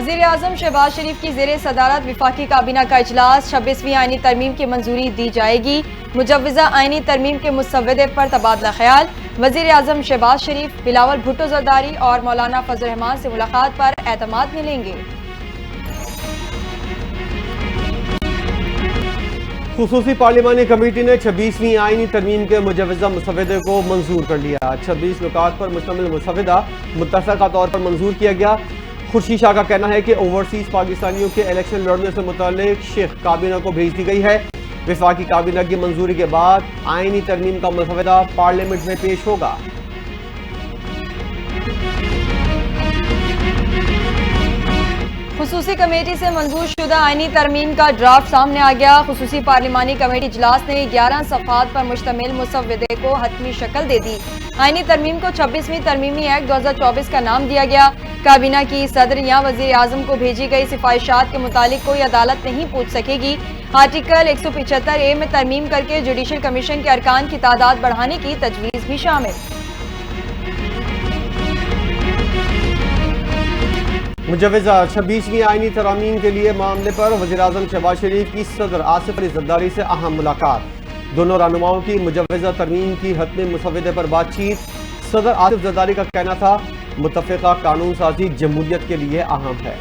वज़ीर आज़म शहबाज शरीफ की ज़ेरे सदारत वफाकी काबीना का इजलास। 26वीं आईनी तरमीम की मंजूरी दी जाएगी। मुजव्वज़ा आईनी तरमीम के मुसव्वदे पर तबादला ख्याल। वज़ीर आज़म शहबाज शरीफ बिलावल भुट्टो ज़रदारी और मौलाना फजल रहमान से मुलाकात पर एतमाद मिलेंगे। खुसूसी पार्लिमानी कमेटी ने 26वीं आईनी तरमीम के मुजव्वज़ा मुसव्वदे को मंजूर कर लिया। 26 नुकात पर मुश्तमिल मुसव्वदा मुत्तफ़क़ा तौर पर मंजूर किया गया। खुर्शीद शाह का कहना है कि ओवरसीज पाकिस्तानियों के इलेक्शन लड़ने से मुताल्लिक शेख काबीना को भेज दी गई है। वफाकी काबीना की मंजूरी के बाद आईनी तरमीम का मुसव्वदा पार्लियामेंट में पेश होगा। खुसूसी कमेटी से मंजूर शुदा आईनी तरमीम का ड्राफ्ट सामने आ गया। खुसूसी पार्लिमानी कमेटी इजलास ने 11 सफ़ात पर मुश्तमिल मुसव्वदे को हतमी शक्ल दे दी। आईनी तरमीम को 26वीं तरमीमी एक्ट 2024 का नाम दिया गया। काबीना की सदर या वज़ीर आज़म को भेजी गई सिफारिशात के मुतालिक कोई अदालत नहीं पूछ सकेगी। आर्टिकल 175A में तरमीम करके जुडिशल कमीशन के अरकान की तादाद बढ़ाने की तजवीज़ भी शामिल। मुजव्वज़ा 26वीं आईनी तरमीम के लिए मामले पर वज़ीर आज़म शहबाज शरीफ की सदर आसिफ अली ज़रदारी से अहम मुलाकात। दोनों रहनुमाओं की मुजव्वज़ा तरमीम की हतमी मुसव्वदे पर बातचीत। सदर आसिफ ज़रदारी का कहना था मुत्तफ़िक़ा कानून साजी जमहूरियत के लिए अहम है।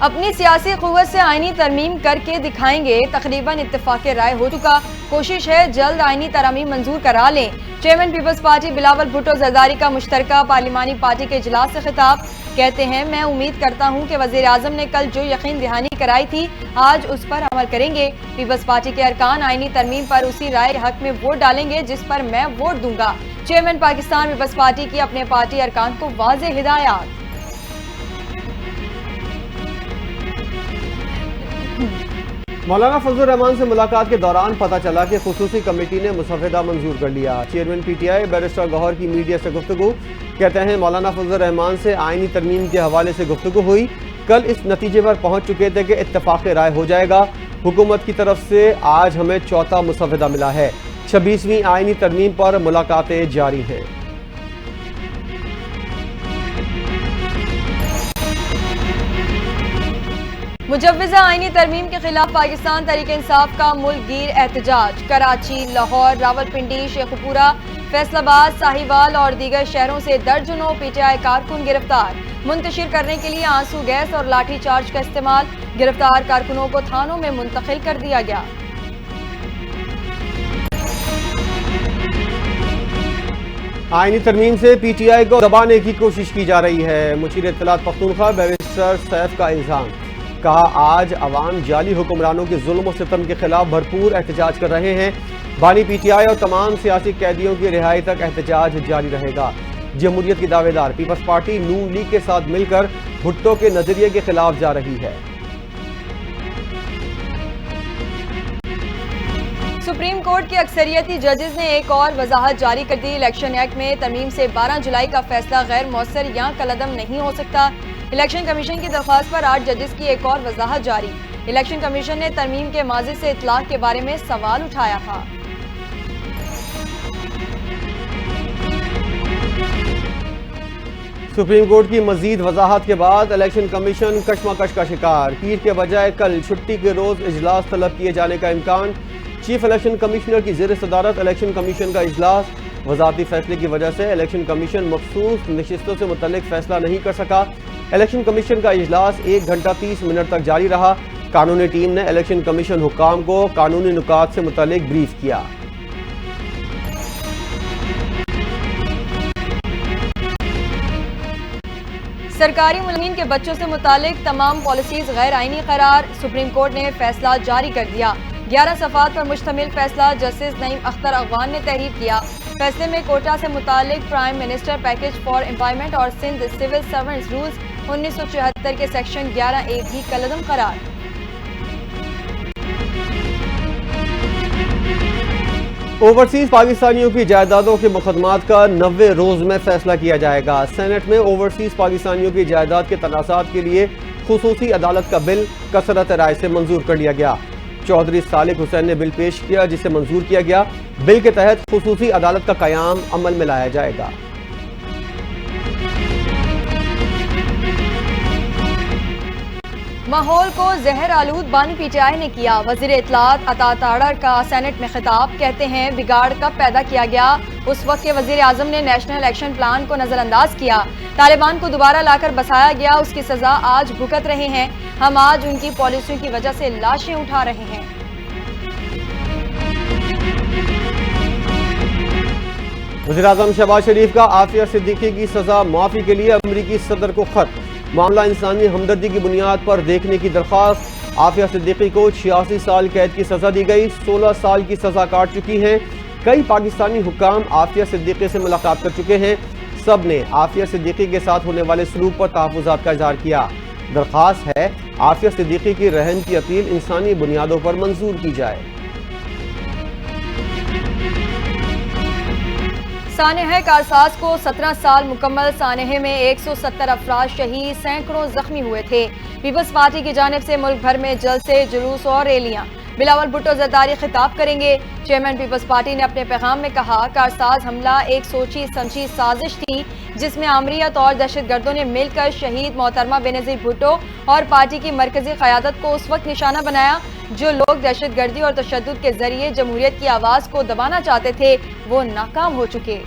अपनी सियासी क़ुव्वत से आईनी तरमीम करके दिखाएंगे। तकरीबन इत्तेफ़ाक़ राय हो चुका। कोशिश है जल्द आईनी तरमीम मंजूर करा लें। Chairman Peoples Party Bilawal Bhutto Zardari का मुश्तरका पार्लिमानी पार्टी के इजलास से खिताब। कहते हैं, मैं उम्मीद करता हूं कि वज़ीर आज़म ने कल जो यकीन दहानी कराई थी आज उस पर अमल करेंगे। पीपल्स पार्टी के अरकान आईनी तरमीम पर उसी राय हक में वोट डालेंगे जिस पर मैं वोट दूंगा। चेयरमैन पाकिस्तान पीपल्स पार्टी की अपने पार्टी अरकान को वाज़ेह हिदायत। मौलाना फजल रहमान से मुलाकात के दौरान पता चला कि खुसूसी कमेटी ने मुसव्वदा मंजूर कर लिया। चेयरमैन PTI बैरिस्टर गौहर की मीडिया से गुफ्तगू। कहते हैं, मौलाना फजल रहमान से आईनी तरमीम के हवाले से गुफ्तगू हुई। कल इस नतीजे पर पहुंच चुके थे कि इत्तफाक़ राय हो जाएगा। हुकूमत की तरफ से आज हमें चौथा मुसव्वदा मिला है। 26वीं आईनी तरमीम पर मुलाकातें जारी हैं। मुजव्वज़ा आईनी तरमीम के खिलाफ पाकिस्तान तहरीक-ए-इंसाफ का मुल्क गिर एहतजाज। कराची, लाहौर, रावलपिंडी, शेखुपुरा, फैसलाबाद, साहिवाल और दीगर शहरों से दर्जनों PTI कारकुन गिरफ्तार। मुंतशिर करने के लिए आंसू गैस और लाठी चार्ज का इस्तेमाल। गिरफ्तार कारकुनों को थानों में मुंतकिल कर दिया गया। आईनी तरमीम से PTI को दबाने की कोशिश की जा रही है। मुशीर इत्तलात पख्तूनख्वा बैरिस्टर सैफ का इल्जाम। कहा, आज अवाम जाली हुक्मरानों के जुल्म और सितम के खिलाफ भरपूर एहतजाज कर रहे हैं। बानी PTI और तमाम सियासी कैदियों की रिहाई तक एहतजाज जारी रहेगा। जमहूरियत की दावेदार पीपल्स पार्टी नून लीग के साथ मिलकर भुट्टो के नजरिए के खिलाफ जा रही है। सुप्रीम कोर्ट के अक्सरियती जजेस ने एक और वजाहत जारी कर दी। इलेक्शन एक्ट में तरमीम से 12 जुलाई का फैसला गैर मौसर या कलअदम नहीं हो सकता। इलेक्शन कमीशन की दरख्वास्त पर 8 जजेस की एक और वजाहत जारी। इलेक्शन कमीशन ने तरमीम के माज़ी से इतलाक के बारे में सवाल उठाया था। सुप्रीम कोर्ट की मजीद वजाहत के बाद इलेक्शन कमीशन कशमकश का शिकार। पीर के बजाय कल छुट्टी के रोज इजलास तलब किए जाने का इम्कान। चीफ इलेक्शन कमिश्नर की ज़ेर सदारत इलेक्शन कमीशन का इजलास। वजारती फैसले की वजह से इलेक्शन कमीशन मखसूस नशिस्तों से मुतल्लिक फैसला नहीं कर सका। इलेक्शन कमीशन का इजलास 1 घंटा 30 मिनट तक जारी रहा। कानूनी टीम ने इलेक्शन कमीशन हुक्काम को कानूनी नुकात से मुतल्लिक ब्रीफ किया। सरकारी मुलाजिमीन के बच्चों से मुतालिक तमाम पॉलिसीज गैर आईनी करार। सुप्रीम कोर्ट ने फैसला जारी कर दिया। 11 सफ़ात पर मुश्तमिल फैसला जस्टिस नईम अख्तर अगवान ने तहरीर किया। फैसले में कोटा से मुतालिक prime minister package for employment और सिंध सिविल सर्वेंट्स रूल्स 1974 के सेक्शन 11A भी कलअदम करार। ओवरसीज पाकिस्तानियों की जायदादों के मुकदमात का 90 रोज में फैसला किया जाएगा। सेनेट में ओवरसीज पाकिस्तानियों की जायदाद के तनाज़ात के लिए खुसूसी अदालत का बिल कसरत राय से मंजूर कर लिया गया। चौधरी सालिक हुसैन ने बिल पेश किया जिसे मंजूर किया गया। बिल के तहत खुसूसी अदालत का कयाम अमल में लाया जाएगा। माहौल को जहर आलूद बानी पीटीआई ने किया। वजीर इत्तलात अता ताड़र का सेनेट में खिताब, कहते हैं बिगाड़ कब पैदा किया गया, उस वक्त के वजीर आजम ने नेशनल एक्शन प्लान को नजरअंदाज किया। तालिबान को दोबारा लाकर बसाया गया, उसकी सजा आज भुगत रहे हैं। हम आज उनकी पॉलिसियों की वजह से लाशें उठा रहे हैं। वज़ीर आज़म शहबाज शरीफ का आफिया सिद्दीकी की सजा माफी के लिए अमरीकी सदर को खत, मामला इंसानी हमदर्दी की बुनियाद पर देखने की दरख्वास्त। आफिया सिद्दीकी को 86 साल कैद की सजा दी गई, 16 साल की सजा काट चुकी हैं। कई पाकिस्तानी हुक्काम आफिया सिद्दीकी से मुलाकात कर चुके हैं, सब ने आफिया सिद्दीकी के साथ होने वाले सलूक पर तहफ़्फ़ुज़ात का इज़हार किया। दरख्वास्त है आफिया सिद्दीकी की रहम की अपील इंसानी बुनियादों पर मंजूर की जाए। सानेह कारसाज को 17 साल मुकम्मल, सानेह में 170 अफराद शहीद, सैकड़ों जख्मी हुए थे। पीपल्स पार्टी की जानिब से मुल्क भर में जलसे, जुलूस और रैलियां। बिलावल भुट्टो जरदारी खिताब करेंगे। चेयरमैन पीपल्स पार्टी ने अपने पैगाम में कहा, कारसाज हमला एक सोची समझी साजिश थी जिसमें आमरीत और दहशतगर्दों ने मिलकर शहीद मोहतरमा बेनज़ीर भुट्टो और पार्टी की मरकजी क़यादत को उस वक्त निशाना बनाया जो लोग दहशतगर्दी और तशद्दुद के जरिए जमहूरियत की आवाज़ को दबाना चाहते थे, वो नाकाम हो चुके।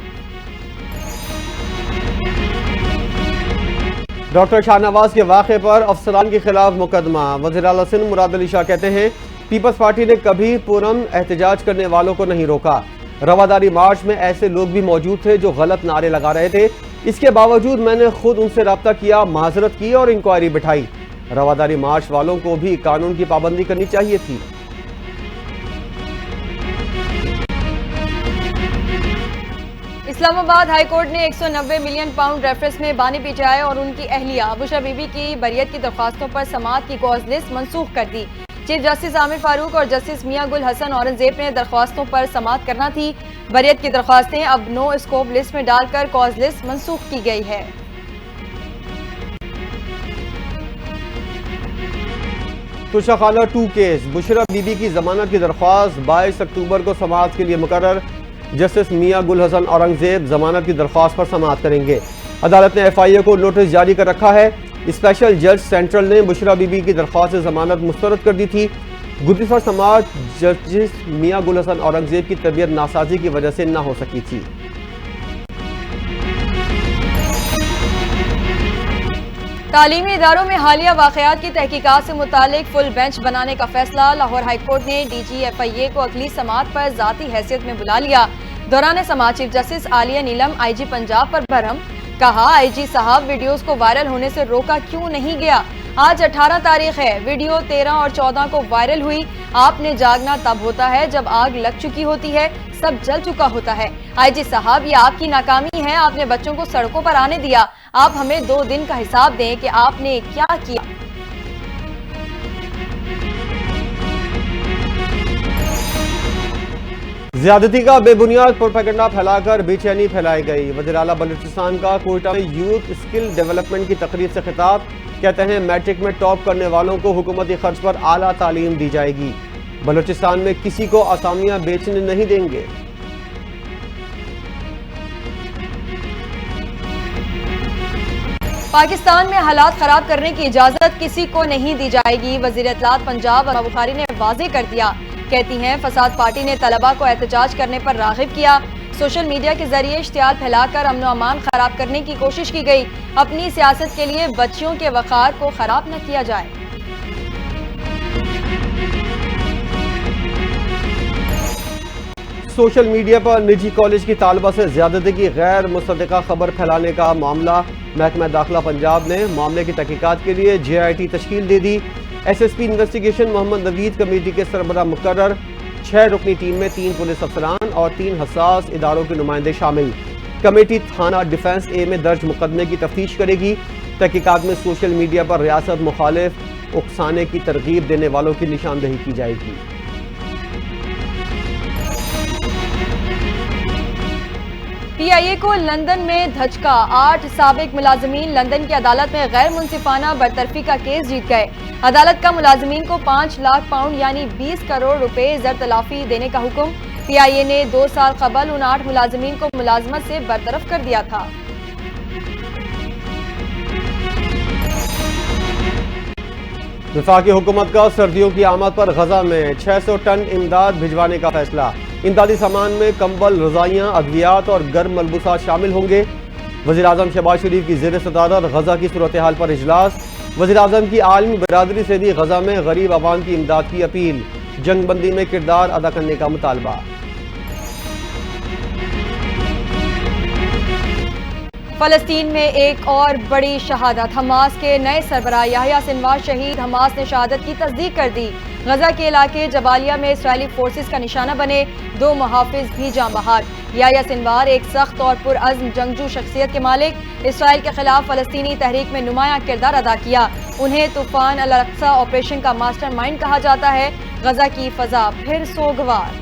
डॉक्टर शाहनवाज के वाक़े पर अफसरान के खिलाफ मुकदमा। वज़ीर आला सिंध मुराद अली शाह कहते हैं पीपल्स पार्टी ने कभी पुरअमन एहतजाज करने वालों को नहीं रोका। रवादारी मार्च में ऐसे लोग भी मौजूद थे जो गलत नारे लगा रहे थे, इसके बावजूद मैंने खुद उनसे रब्ता किया, माजरत की और इंक्वायरी बिठाई। रवादारी मार्च वालों को भी कानून की पाबंदी करनी चाहिए थी। इस्लामाबाद हाई कोर्ट ने 190 मिलियन पाउंड रेफरेंस में बानी पीटीआई और उनकी अहलिया बुशरा बीबी की बरियत की दरख्वास्तों पर समाअत की कॉज लिस्ट मनसूख कर दी। चीफ जस्टिस आमिर फारूक और जस्टिस मियां गुल हसन औरंगजेब ने दरख्वास्तों पर समाअत करना थी। बरियत की दरख्वास्तें अब नो स्कोप लिस्ट में डालकर कॉज लिस्ट मनसूख की गई है। तुशाखाना 2 केस, बुशरा बीबी की जमानत की दरख्वास्त 22 अक्टूबर को समाअत के लिए मुकर्रर। जस्टिस मियां गुल हसन औरंगजेब जमानत की दरख्वास्त पर समाअत करेंगे। अदालत ने FIA को नोटिस जारी कर रखा है। स्पेशल जज सेंट्रल ने बुशरा बीबी की दरख्वास्त जमानत मुस्तरद कर दी थी। गुज़िश्ता समाअत जस्टिस मियां गुल हसन औरंगजेब की तबीयत नासाजी की वजह से न हो सकी थी। तालीमी इदारों में हालिया वाक़यात की तहकीकात से मुतालिक फुल बेंच बनाने का फैसला। लाहौर हाई कोर्ट ने DG FIA को अगली समाअत पर ज़ाती हैसियत में बुला लिया। दौरान समाअत चीफ जस्टिस आलिया नीलम IG पंजाब पर बरहम, कहा IG साहब वीडियोस को वायरल होने से रोका क्यों नहीं गया। आज 18 तारीख है, वीडियो 13 और 14 को वायरल हुई। आपने जागना तब होता है जब आग लग चुकी होती है, सब जल चुका होता है। IG साहब, ये आपकी नाकामी है, आपने बच्चों को सड़कों पर आने दिया। आप हमें 2 दिन का हिसाब दें कि आपने क्या किया। ज्यादती का बेबुनियाद प्रोपेगेंडा फैलाकर बेचैनी फैलाई गई। वज़ीर आला बलूचिस्तान का कोयटा में यूथ स्किल डेवलपमेंट की तकरीब से खिताब, कहते हैं मैट्रिक में टॉप करने वालों को हुकूमती खर्च पर आला तालीम दी जाएगी। बलूचिस्तान में किसी को असामियां बेचने नहीं देंगे। पाकिस्तान में हालात खराब करने की इजाजत किसी को नहीं दी जाएगी। वज़ीर इत्तलात पंजाब अमा बुखारी ने वाज़ेह कर दिया। कहती हैं फसाद पार्टी ने तलबा को एहतजाज करने पर राग़िब किया। सोशल मीडिया के जरिए इश्तियाल फैलाकर अमन अमान खराब करने की कोशिश की गई। अपनी सियासत के लिए बच्चियों के वक़ार को खराब न किया जाए। सोशल मीडिया पर निजी कॉलेज की तालबा से ज्यादती की गैर मुसद्दिका खबर फैलाने का मामला। महकमा दाखिला पंजाब ने मामले की तहकीकात के लिए JIT तश्कील दे दी। SSP investigation Mohammad Naveed committee के सरबराह मुकर्रर। 6 रुकनी टीम में 3 पुलिस अफसरान और 3 हसास इदारों के नुमाइंदे शामिल। कमेटी थाना डिफेंस A में दर्ज मुकदमे की तफ्तीश करेगी। तहकीकात में सोशल मीडिया पर रियासत मुखालिफ उकसाने की तरगीब देने वालों की निशानदेही की जाएगी। PIA को लंदन में धचका। 8 साबिक मुलाजमीन लंदन की अदालत में गैर मुंसिफाना बरतरफी का केस जीत गए। अदालत का मुलाजमीन को 5 लाख पाउंड यानी 20 करोड़ रुपए ज़र-तलाफी देने का हुक्म। PIA ने 2 साल कबल उन 8 मुलाजमीन को मुलाजमत से बरतरफ कर दिया था। वफाकी हुकूमत का सर्दियों की आमद पर गजा में 600 टन इमदाद भिजवाने का फैसला। इमदादी सामान में कंबल, रजाइयाँ, अद्वियात और गर्म मलबूसात शामिल होंगे। वज़ीर आज़म शहबाज शरीफ की ज़ेर सदारत गजा की सूरत हाल पर इजलास। वज़ीर आज़म की आलमी बरादरी से भी गजा में गरीब आवाम की इमदाद की अपील। जंग बंदी में किरदार अदा करने का मुतालबा। फलस्तीन में एक और बड़ी शहादत। हमास के नए सरबराह याह्या सिनवार शहीद। हमास ने शहादत की तस्दीक कर दी। गजा के इलाके जबालिया में इसराइली फोर्सेस का निशाना बने 2 मुहाफिज भी जाँ बहार। याह्या सिनवार एक सख्त और पुरअज़्म जंगजू शख्सियत के मालिक, इसराइल के खिलाफ फलस्तीनी तहरीक में नुमायां किरदार अदा किया। उन्हें तूफान अल अक्सा ऑपरेशन का मास्टरमाइंड कहा जाता है। गजा की फजा फिर सोगवार।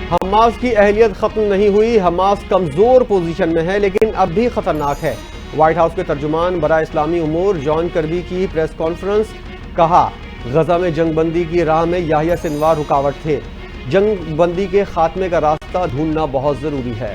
हमास की अहलियत खत्म नहीं हुई। हमास कमजोर पोजीशन में है लेकिन अब भी खतरनाक है। व्हाइट हाउस के तर्जुमान बराए इस्लामी उमूर जॉन कर्बी की प्रेस कॉन्फ्रेंस। कहा, गजा में जंग बंदी की राह में याह्या सिनवार रुकावट थे। जंग बंदी के खात्मे का रास्ता ढूंढना बहुत जरूरी है।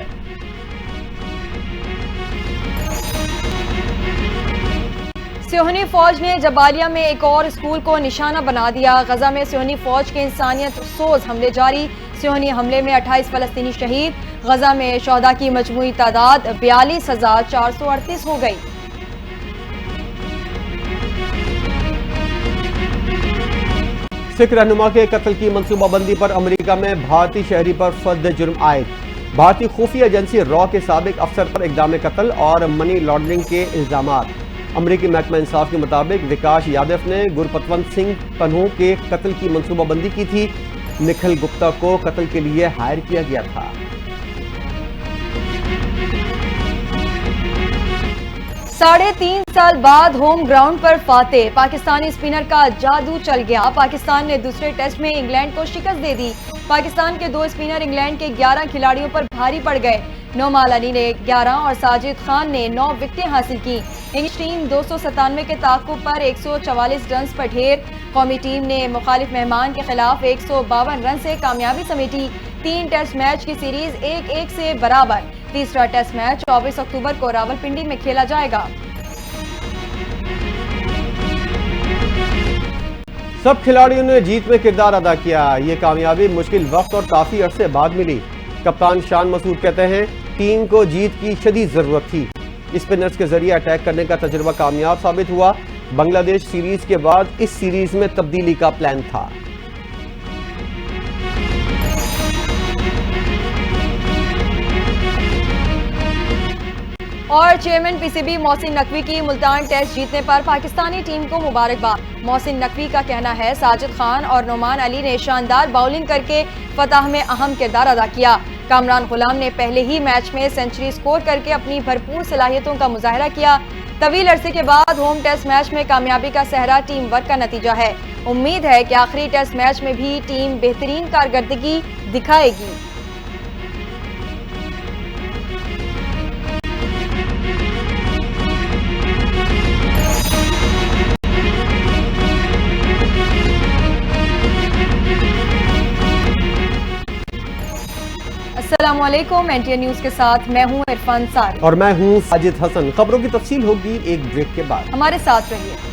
सियोनी फौज ने जबालिया में एक और स्कूल को निशाना बना दिया। गजा में सियोनी फौज के इंसानियत सोज हमले जारी। सियोनी हमले में 28 फलस्तीनी शहीद। गजा में शोहदा की मजमूई तादाद 42,438 हो गई। सिख रहनुमा के कत्ल की मनसूबाबंदी पर अमेरिका में भारतीय शहरी पर फर्द जुर्म आयद। भारतीय खुफिया एजेंसी रॉ के साबिक अफसर पर इक़दाम कत्ल और मनी लॉन्ड्रिंग के इल्जामात। अमरीकी महकमा इंसाफ के मुताबिक विकास यादव ने गुरपतवंत सिंह पन्हू के कत्ल की मनसूबाबंदी की थी। निखिल गुप्ता को कत्ल के लिए हायर किया गया था। 3.5 साल बाद होम ग्राउंड पर फातेह। पाकिस्तानी स्पिनर का जादू चल गया। पाकिस्तान ने दूसरे टेस्ट में इंग्लैंड को शिकस्त दे दी। पाकिस्तान के 2 स्पिनर इंग्लैंड के 11 खिलाड़ियों पर भारी पड़ गए। नौमाल अली ने 11 और साजिद खान ने 9 विकेटें हासिल की। इंग्लिश टीम 297 के ताक़ुब पर 144 रन पर ढेर। कौमी टीम ने मुखालिफ मेहमान के खिलाफ 152 रन से कामयाबी समेटी। 3 टेस्ट मैच की सीरीज 1-1 से बराबर। तीसरा टेस्ट मैच 24 अक्टूबर को रावलपिंडी में खेला जाएगा। सब खिलाड़ियों ने जीत में किरदार अदा किया। ये कामयाबी मुश्किल वक्त और काफी अरसे बाद मिली। कप्तान शान मसूद कहते हैं, टीम को जीत की शदीद जरूरत थी। स्पिनर्स के जरिए अटैक करने का तजुर्बा कामयाब साबित हुआ। बांग्लादेश सीरीज के बाद इस सीरीज में तब्दीली का प्लान था। और चेयरमैन पीसीबी मोहसिन नकवी की मुल्तान टेस्ट जीतने पर पाकिस्तानी टीम को मुबारकबाद। मोहसिन नकवी का कहना है, साजिद खान और नौमान अली ने शानदार बाउलिंग करके फतह में अहम किरदार अदा किया। कामरान गुलाम ने पहले ही मैच में सेंचुरी स्कोर करके अपनी भरपूर सलाहियतों का मुजाहरा किया। तवील अरसे के बाद होम टेस्ट मैच में कामयाबी का सहरा टीम वर्क का नतीजा है। उम्मीद है कि आखिरी टेस्ट मैच में भी टीम बेहतरीन कारकर्दगी दिखाएगी। अस्सलामुअलैकुम, एनटीए न्यूज़ के साथ मैं हूं इरफान सारी और मैं हूं साजिद हसन। खबरों की तफसील होगी एक ब्रेक के बाद। हमारे साथ रहिए।